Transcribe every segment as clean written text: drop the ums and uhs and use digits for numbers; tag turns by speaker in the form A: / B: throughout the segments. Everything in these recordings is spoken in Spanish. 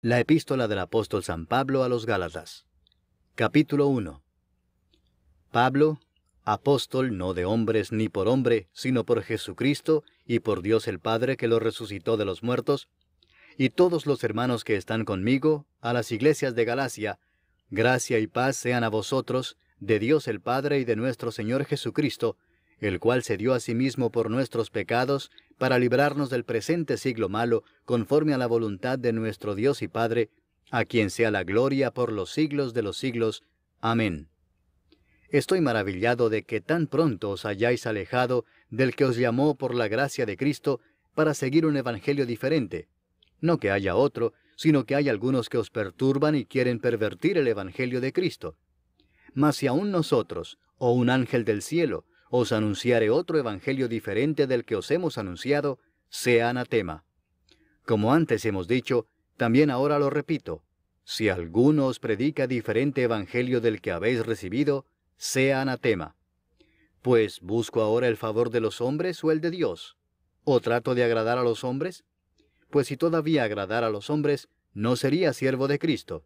A: La epístola del apóstol San Pablo a los Gálatas. Capítulo 1. Pablo, apóstol no de hombres ni por hombre, sino por Jesucristo y por Dios el Padre que lo resucitó de los muertos, y todos los hermanos que están conmigo, a las iglesias de Galacia, gracia y paz sean a vosotros, de Dios el Padre y de nuestro Señor Jesucristo, el cual se dio a sí mismo por nuestros pecados, para librarnos del presente siglo malo, conforme a la voluntad de nuestro Dios y Padre, a quien sea la gloria por los siglos de los siglos. Amén. Estoy maravillado de que tan pronto os hayáis alejado del que os llamó por la gracia de Cristo para seguir un evangelio diferente. No que haya otro, sino que hay algunos que os perturban y quieren pervertir el evangelio de Cristo. Mas si aún nosotros, o un ángel del cielo, os anunciare otro evangelio diferente del que os hemos anunciado, sea anatema. Como antes hemos dicho, también ahora lo repito, si alguno os predica diferente evangelio del que habéis recibido, sea anatema. Pues, ¿busco ahora el favor de los hombres o el de Dios? ¿O trato de agradar a los hombres? Pues si todavía agradara a los hombres, no sería siervo de Cristo.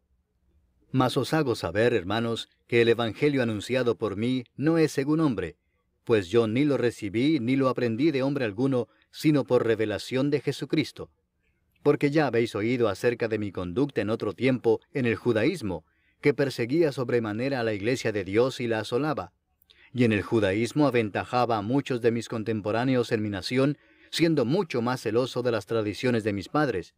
A: Mas os hago saber, hermanos, que el evangelio anunciado por mí no es según hombre, pues yo ni lo recibí ni lo aprendí de hombre alguno, sino por revelación de Jesucristo. Porque ya habéis oído acerca de mi conducta en otro tiempo en el judaísmo, que perseguía sobremanera a la iglesia de Dios y la asolaba. Y en el judaísmo aventajaba a muchos de mis contemporáneos en mi nación, siendo mucho más celoso de las tradiciones de mis padres.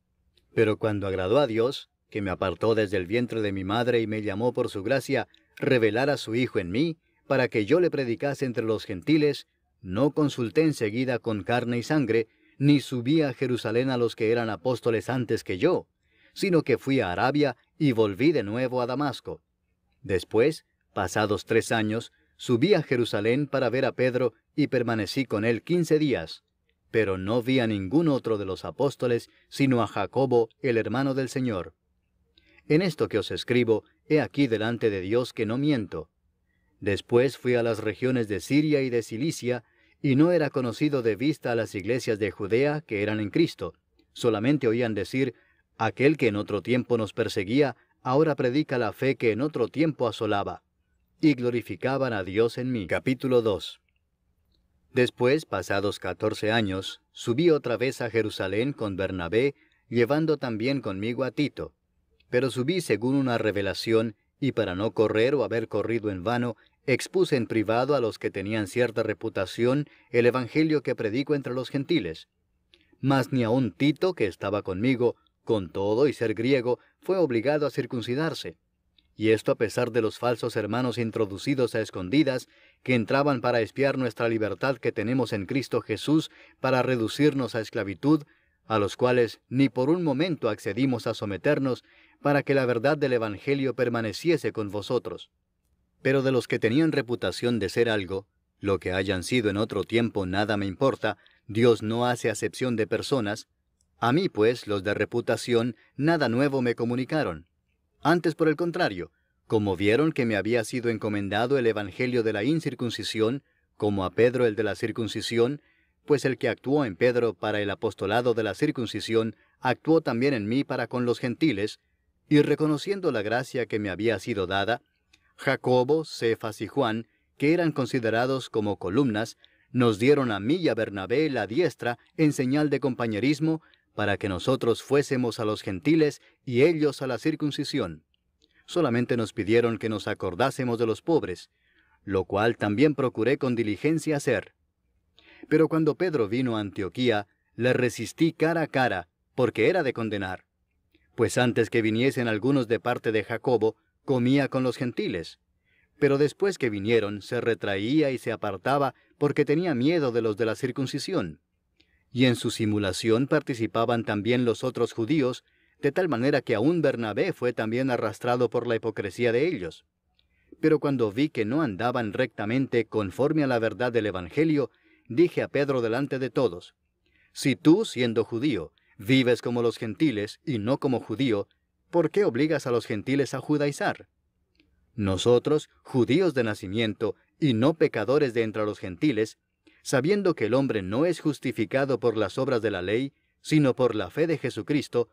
A: Pero cuando agradó a Dios, que me apartó desde el vientre de mi madre y me llamó por su gracia, revelar a su Hijo en mí, para que yo le predicase entre los gentiles, no consulté enseguida con carne y sangre, ni subí a Jerusalén a los que eran apóstoles antes que yo, sino que fui a Arabia y volví de nuevo a Damasco. Después, pasados 3 años, subí a Jerusalén para ver a Pedro y permanecí con él 15 días, pero no vi a ningún otro de los apóstoles, sino a Jacobo, el hermano del Señor. En esto que os escribo, he aquí delante de Dios que no miento. Después fui a las regiones de Siria y de Cilicia, y no era conocido de vista a las iglesias de Judea que eran en Cristo. Solamente oían decir, aquel que en otro tiempo nos perseguía, ahora predica la fe que en otro tiempo asolaba. Y glorificaban a Dios en mí. Capítulo 2. Después, pasados 14 años, subí otra vez a Jerusalén con Bernabé, llevando también conmigo a Tito. Pero subí según una revelación, y para no correr o haber corrido en vano, expuse en privado a los que tenían cierta reputación el evangelio que predico entre los gentiles. Mas ni aun Tito, que estaba conmigo, con todo y ser griego, fue obligado a circuncidarse. Y esto a pesar de los falsos hermanos introducidos a escondidas, que entraban para espiar nuestra libertad que tenemos en Cristo Jesús, para reducirnos a esclavitud, a los cuales ni por un momento accedimos a someternos, para que la verdad del Evangelio permaneciese con vosotros. Pero de los que tenían reputación de ser algo, lo que hayan sido en otro tiempo nada me importa, Dios no hace acepción de personas. A mí, pues, los de reputación, nada nuevo me comunicaron. Antes, por el contrario, como vieron que me había sido encomendado el Evangelio de la incircuncisión, como a Pedro el de la circuncisión, pues el que actuó en Pedro para el apostolado de la circuncisión, actuó también en mí para con los gentiles, y reconociendo la gracia que me había sido dada, Jacobo, Cefas y Juan, que eran considerados como columnas, nos dieron a mí y a Bernabé la diestra en señal de compañerismo, para que nosotros fuésemos a los gentiles y ellos a la circuncisión. Solamente nos pidieron que nos acordásemos de los pobres, lo cual también procuré con diligencia hacer. Pero cuando Pedro vino a Antioquía, le resistí cara a cara, porque era de condenar. Pues antes que viniesen algunos de parte de Jacobo, comía con los gentiles. Pero después que vinieron, se retraía y se apartaba, porque tenía miedo de los de la circuncisión. Y en su simulación participaban también los otros judíos, de tal manera que aún Bernabé fue también arrastrado por la hipocresía de ellos. Pero cuando vi que no andaban rectamente conforme a la verdad del Evangelio, dije a Pedro delante de todos, si tú, siendo judío, vives como los gentiles y no como judío, ¿por qué obligas a los gentiles a judaizar? Nosotros, judíos de nacimiento y no pecadores de entre los gentiles, sabiendo que el hombre no es justificado por las obras de la ley, sino por la fe de Jesucristo,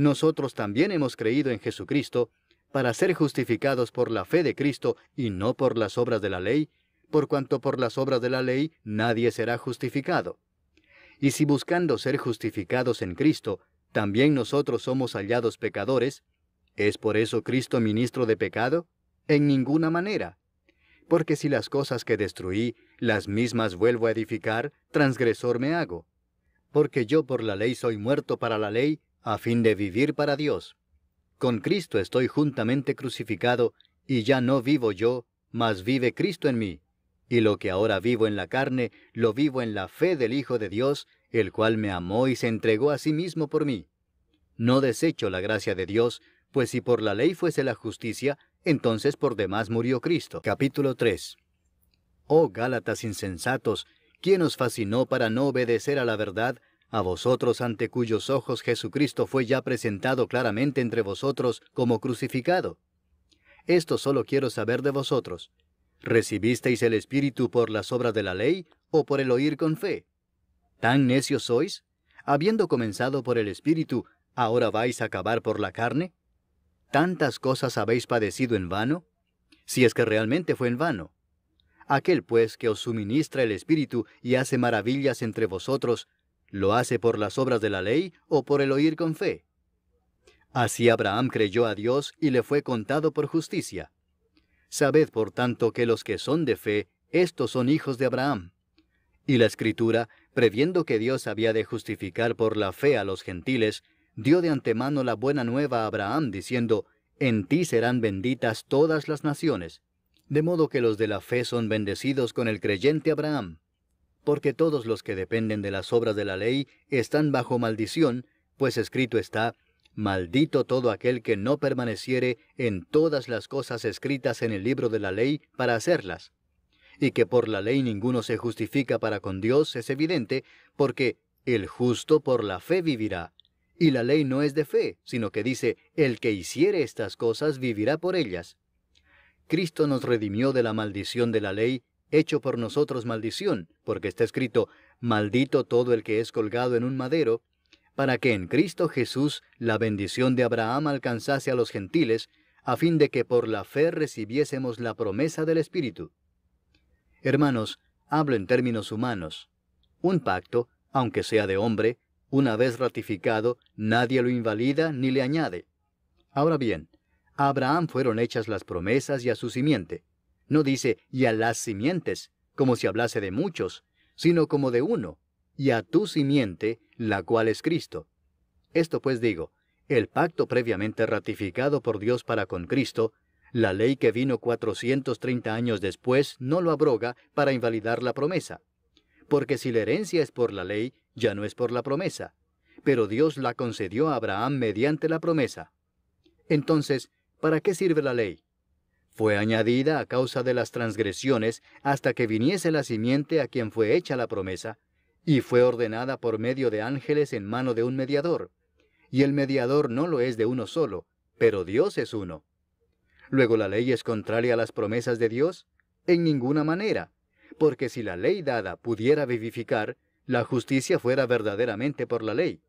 A: nosotros también hemos creído en Jesucristo para ser justificados por la fe de Cristo y no por las obras de la ley, por cuanto por las obras de la ley nadie será justificado. Y si buscando ser justificados en Cristo, también nosotros somos hallados pecadores, ¿es por eso Cristo ministro de pecado? En ninguna manera. Porque si las cosas que destruí, las mismas vuelvo a edificar, transgresor me hago. Porque yo por la ley soy muerto para la ley, a fin de vivir para Dios. Con Cristo estoy juntamente crucificado, y ya no vivo yo, mas vive Cristo en mí. Y lo que ahora vivo en la carne, lo vivo en la fe del Hijo de Dios, el cual me amó y se entregó a sí mismo por mí. No desecho la gracia de Dios, pues si por la ley fuese la justicia, entonces por demás murió Cristo. Capítulo 3. Oh Gálatas insensatos, ¿quién os fascinó para no obedecer a la verdad, a vosotros ante cuyos ojos Jesucristo fue ya presentado claramente entre vosotros como crucificado? Esto solo quiero saber de vosotros. ¿Recibisteis el Espíritu por las obras de la ley o por el oír con fe? ¿Tan necios sois? Habiendo comenzado por el Espíritu, ¿ahora vais a acabar por la carne? ¿Tantas cosas habéis padecido en vano? Si es que realmente fue en vano. Aquel pues que os suministra el Espíritu y hace maravillas entre vosotros, ¿lo hace por las obras de la ley o por el oír con fe? Así Abraham creyó a Dios y le fue contado por justicia. Sabed por tanto que los que son de fe, estos son hijos de Abraham. Y la Escritura, previendo que Dios había de justificar por la fe a los gentiles, dio de antemano la buena nueva a Abraham, diciendo, en ti serán benditas todas las naciones. De modo que los de la fe son bendecidos con el creyente Abraham. Porque todos los que dependen de las obras de la ley están bajo maldición, pues escrito está, maldito todo aquel que no permaneciere en todas las cosas escritas en el libro de la ley para hacerlas. Y que por la ley ninguno se justifica para con Dios es evidente, porque el justo por la fe vivirá. Y la ley no es de fe, sino que dice, el que hiciere estas cosas vivirá por ellas. Cristo nos redimió de la maldición de la ley, hecho por nosotros maldición, porque está escrito, maldito todo el que es colgado en un madero, para que en Cristo Jesús la bendición de Abraham alcanzase a los gentiles, a fin de que por la fe recibiésemos la promesa del Espíritu. Hermanos, hablo en términos humanos. Un pacto, aunque sea de hombre, una vez ratificado, nadie lo invalida ni le añade. Ahora bien, a Abraham fueron hechas las promesas y a su simiente. No dice, y a las simientes, como si hablase de muchos, sino como de uno, y a tu simiente, la cual es Cristo. Esto pues digo, el pacto previamente ratificado por Dios para con Cristo, la ley que vino 430 años después no lo abroga para invalidar la promesa. Porque si la herencia es por la ley, ya no es por la promesa. Pero Dios la concedió a Abraham mediante la promesa. Entonces, ¿para qué sirve la ley? Fue añadida a causa de las transgresiones hasta que viniese la simiente a quien fue hecha la promesa, y fue ordenada por medio de ángeles en mano de un mediador. Y el mediador no lo es de uno solo, pero Dios es uno. ¿Luego la ley es contraria a las promesas de Dios? En ninguna manera, porque si la ley dada pudiera vivificar, la justicia fuera verdaderamente por la ley.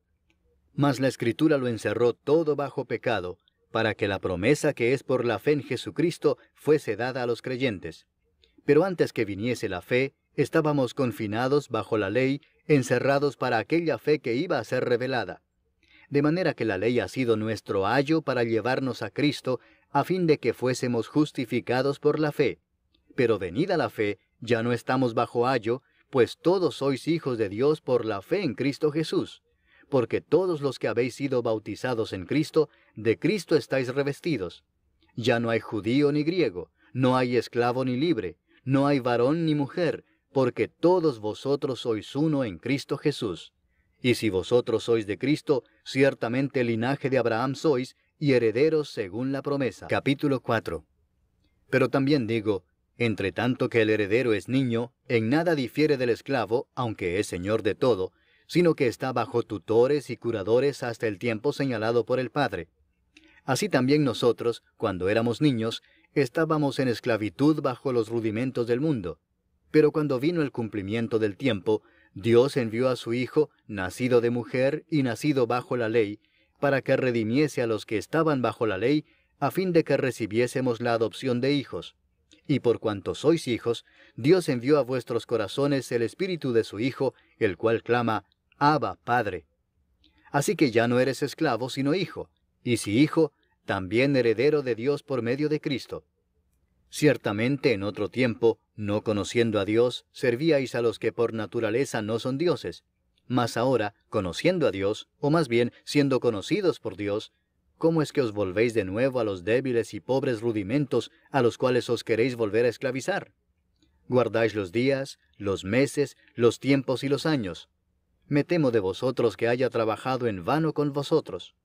A: Mas la Escritura lo encerró todo bajo pecado, para que la promesa que es por la fe en Jesucristo fuese dada a los creyentes. Pero antes que viniese la fe, estábamos confinados bajo la ley, encerrados para aquella fe que iba a ser revelada. De manera que la ley ha sido nuestro ayo para llevarnos a Cristo, a fin de que fuésemos justificados por la fe. Pero venida la fe, ya no estamos bajo ayo, pues todos sois hijos de Dios por la fe en Cristo Jesús. Porque todos los que habéis sido bautizados en Cristo, de Cristo estáis revestidos. Ya no hay judío ni griego, no hay esclavo ni libre, no hay varón ni mujer, porque todos vosotros sois uno en Cristo Jesús. Y si vosotros sois de Cristo, ciertamente linaje de Abraham sois, y herederos según la promesa. Capítulo 4. Pero también digo, entre tanto que el heredero es niño, en nada difiere del esclavo, aunque es señor de todo, sino que está bajo tutores y curadores hasta el tiempo señalado por el Padre. Así también nosotros, cuando éramos niños, estábamos en esclavitud bajo los rudimentos del mundo. Pero cuando vino el cumplimiento del tiempo, Dios envió a su Hijo, nacido de mujer y nacido bajo la ley, para que redimiese a los que estaban bajo la ley, a fin de que recibiésemos la adopción de hijos. Y por cuanto sois hijos, Dios envió a vuestros corazones el Espíritu de su Hijo, el cual clama, Abba, Padre. Así que ya no eres esclavo, sino hijo, y si hijo, también heredero de Dios por medio de Cristo. Ciertamente en otro tiempo, no conociendo a Dios, servíais a los que por naturaleza no son dioses. Mas ahora, conociendo a Dios, o más bien siendo conocidos por Dios, ¿cómo es que os volvéis de nuevo a los débiles y pobres rudimentos a los cuales os queréis volver a esclavizar? Guardáis los días, los meses, los tiempos y los años. Me temo de vosotros que haya trabajado en vano con vosotros.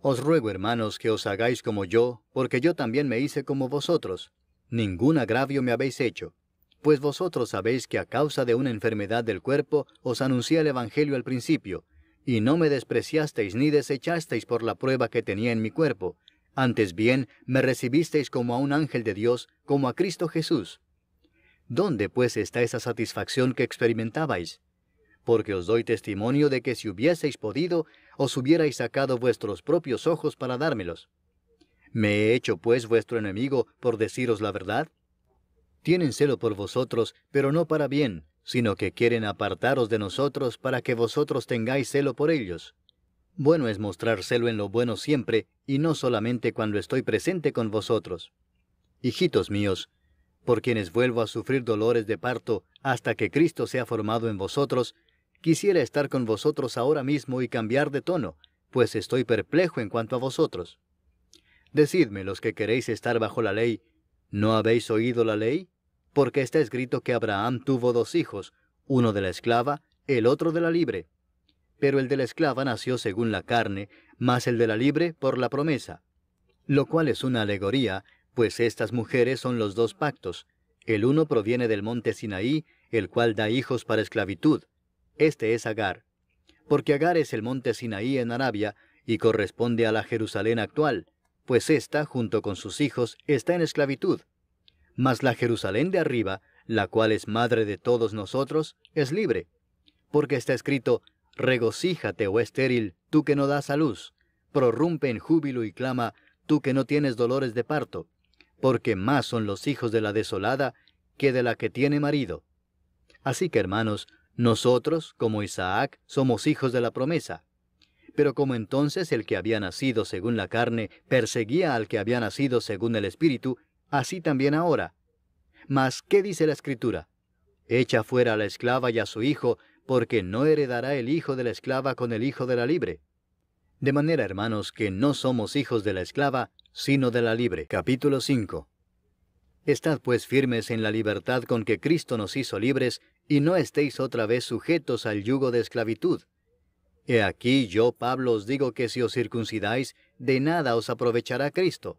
A: Os ruego, hermanos, que os hagáis como yo, porque yo también me hice como vosotros. Ningún agravio me habéis hecho. Pues vosotros sabéis que a causa de una enfermedad del cuerpo os anuncié el Evangelio al principio, y no me despreciasteis ni desechasteis por la prueba que tenía en mi cuerpo. Antes bien, me recibisteis como a un ángel de Dios, como a Cristo Jesús. ¿Dónde pues está esa satisfacción que experimentabais? Porque os doy testimonio de que si hubieseis podido, os hubierais sacado vuestros propios ojos para dármelos. ¿Me he hecho pues vuestro enemigo por deciros la verdad? Tienen celo por vosotros, pero no para bien, sino que quieren apartaros de nosotros para que vosotros tengáis celo por ellos. Bueno es mostrar celo en lo bueno siempre, y no solamente cuando estoy presente con vosotros. Hijitos míos, por quienes vuelvo a sufrir dolores de parto hasta que Cristo sea formado en vosotros, quisiera estar con vosotros ahora mismo y cambiar de tono, pues estoy perplejo en cuanto a vosotros. Decidme, los que queréis estar bajo la ley, ¿no habéis oído la ley? Porque está escrito que Abraham tuvo 2 hijos, uno de la esclava, el otro de la libre. Pero el de la esclava nació según la carne, mas el de la libre por la promesa. Lo cual es una alegoría, pues estas mujeres son los 2 pactos. El uno proviene del monte Sinaí, el cual da hijos para esclavitud. Este es Agar. Porque Agar es el monte Sinaí en Arabia, y corresponde a la Jerusalén actual, pues ésta, junto con sus hijos, está en esclavitud. Mas la Jerusalén de arriba, la cual es madre de todos nosotros, es libre. Porque está escrito, regocíjate, oh estéril, tú que no das a luz, prorrumpe en júbilo y clama, tú que no tienes dolores de parto, porque más son los hijos de la desolada que de la que tiene marido. Así que, hermanos, nosotros, como Isaac, somos hijos de la promesa. Pero como entonces el que había nacido según la carne perseguía al que había nacido según el Espíritu, así también ahora. Mas, ¿qué dice la Escritura? Echa fuera a la esclava y a su hijo, porque no heredará el hijo de la esclava con el hijo de la libre. De manera, hermanos, que no somos hijos de la esclava, sino de la libre. Capítulo 5. Estad pues firmes en la libertad con que Cristo nos hizo libres, y no estéis otra vez sujetos al yugo de esclavitud. He aquí yo, Pablo, os digo que si os circuncidáis, de nada os aprovechará Cristo.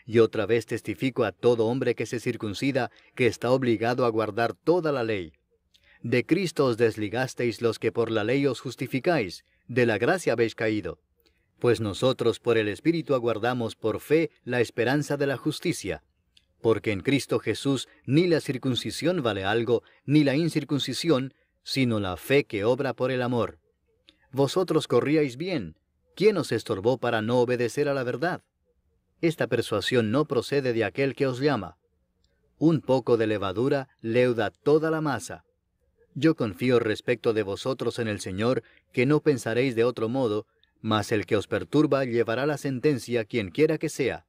A: Y otra vez testifico a todo hombre que se circuncida, que está obligado a guardar toda la ley. De Cristo os desligasteis los que por la ley os justificáis, de la gracia habéis caído. Pues nosotros por el Espíritu aguardamos por fe la esperanza de la justicia. Porque en Cristo Jesús ni la circuncisión vale algo, ni la incircuncisión, sino la fe que obra por el amor. Vosotros corríais bien. ¿Quién os estorbó para no obedecer a la verdad? Esta persuasión no procede de aquel que os llama. Un poco de levadura leuda toda la masa. Yo confío respecto de vosotros en el Señor, que no pensaréis de otro modo, mas el que os perturba llevará la sentencia quien quiera que sea.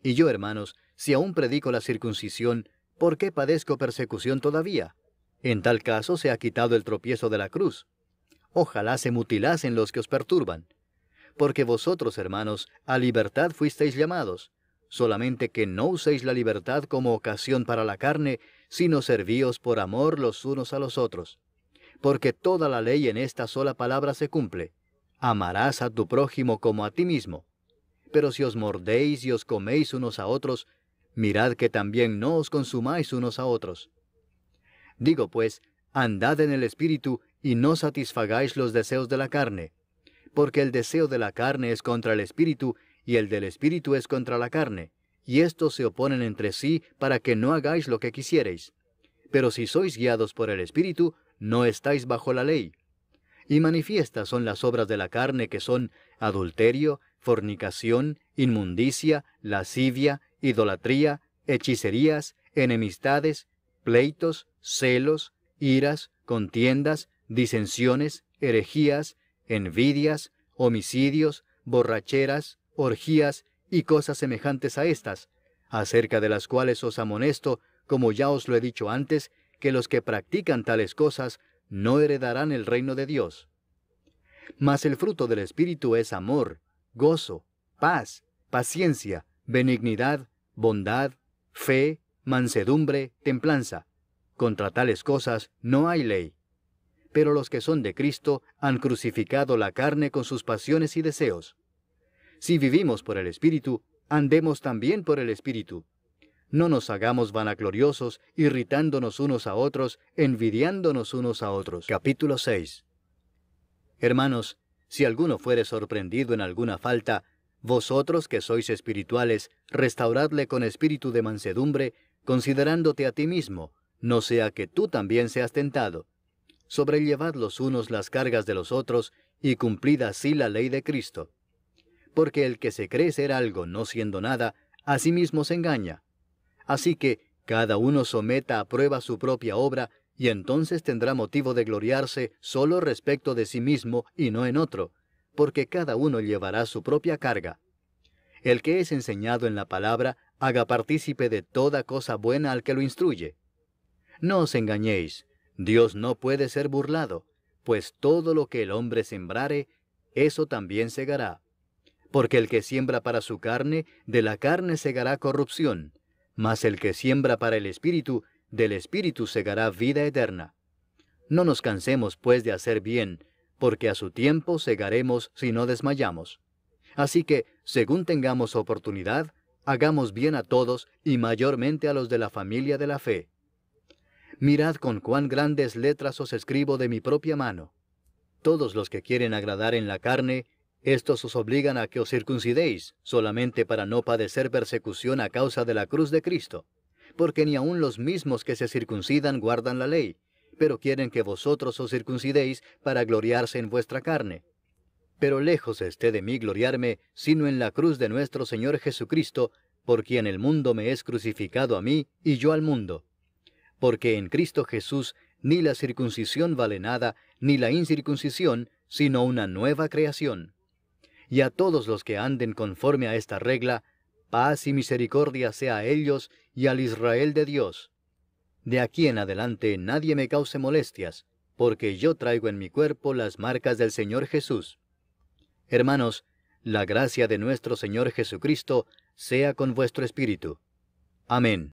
A: Y yo, hermanos, si aún predico la circuncisión, ¿por qué padezco persecución todavía? En tal caso se ha quitado el tropiezo de la cruz. Ojalá se mutilasen los que os perturban. Porque vosotros, hermanos, a libertad fuisteis llamados, solamente que no uséis la libertad como ocasión para la carne, sino servíos por amor los unos a los otros. Porque toda la ley en esta sola palabra se cumple: amarás a tu prójimo como a ti mismo. Pero si os mordéis y os coméis unos a otros, mirad que también no os consumáis unos a otros. Digo pues, andad en el Espíritu, y no satisfagáis los deseos de la carne. Porque el deseo de la carne es contra el Espíritu, y el del Espíritu es contra la carne, y estos se oponen entre sí para que no hagáis lo que quisiereis. Pero si sois guiados por el Espíritu, no estáis bajo la ley. Y manifiestas son las obras de la carne, que son adulterio, fornicación, inmundicia, lascivia, idolatría, hechicerías, enemistades, pleitos, celos, iras, contiendas, disensiones, herejías, envidias, homicidios, borracheras, orgías y cosas semejantes a estas, acerca de las cuales os amonesto, como ya os lo he dicho antes, que los que practican tales cosas no heredarán el reino de Dios. Mas el fruto del Espíritu es amor, gozo, paz, paciencia, benignidad, bondad, fe, mansedumbre, templanza. Contra tales cosas no hay ley. Pero los que son de Cristo han crucificado la carne con sus pasiones y deseos. Si vivimos por el Espíritu, andemos también por el Espíritu. No nos hagamos vanagloriosos, irritándonos unos a otros, envidiándonos unos a otros. Capítulo 6. Hermanos, si alguno fuere sorprendido en alguna falta, vosotros que sois espirituales, restauradle con espíritu de mansedumbre, considerándote a ti mismo, no sea que tú también seas tentado. Sobrellevad los unos las cargas de los otros, y cumplid así la ley de Cristo. Porque el que se cree ser algo no siendo nada, a sí mismo se engaña. Así que cada uno someta a prueba su propia obra, y entonces tendrá motivo de gloriarse solo respecto de sí mismo y no en otro, porque cada uno llevará su propia carga. El que es enseñado en la palabra, haga partícipe de toda cosa buena al que lo instruye. No os engañéis, Dios no puede ser burlado, pues todo lo que el hombre sembrare, eso también segará. Porque el que siembra para su carne, de la carne segará corrupción, mas el que siembra para el Espíritu, del Espíritu segará vida eterna. No nos cansemos, pues, de hacer bien, porque a su tiempo segaremos si no desmayamos. Así que, según tengamos oportunidad, hagamos bien a todos, y mayormente a los de la familia de la fe. Mirad con cuán grandes letras os escribo de mi propia mano. Todos los que quieren agradar en la carne, estos os obligan a que os circuncidéis, solamente para no padecer persecución a causa de la cruz de Cristo. Porque ni aun los mismos que se circuncidan guardan la ley, pero quieren que vosotros os circuncidéis para gloriarse en vuestra carne. Pero lejos esté de mí gloriarme, sino en la cruz de nuestro Señor Jesucristo, por quien el mundo me es crucificado a mí, y yo al mundo. Porque en Cristo Jesús ni la circuncisión vale nada, ni la incircuncisión, sino una nueva creación. Y a todos los que anden conforme a esta regla, paz y misericordia sea a ellos y al Israel de Dios. De aquí en adelante nadie me cause molestias, porque yo traigo en mi cuerpo las marcas del Señor Jesús. Hermanos, la gracia de nuestro Señor Jesucristo sea con vuestro espíritu. Amén.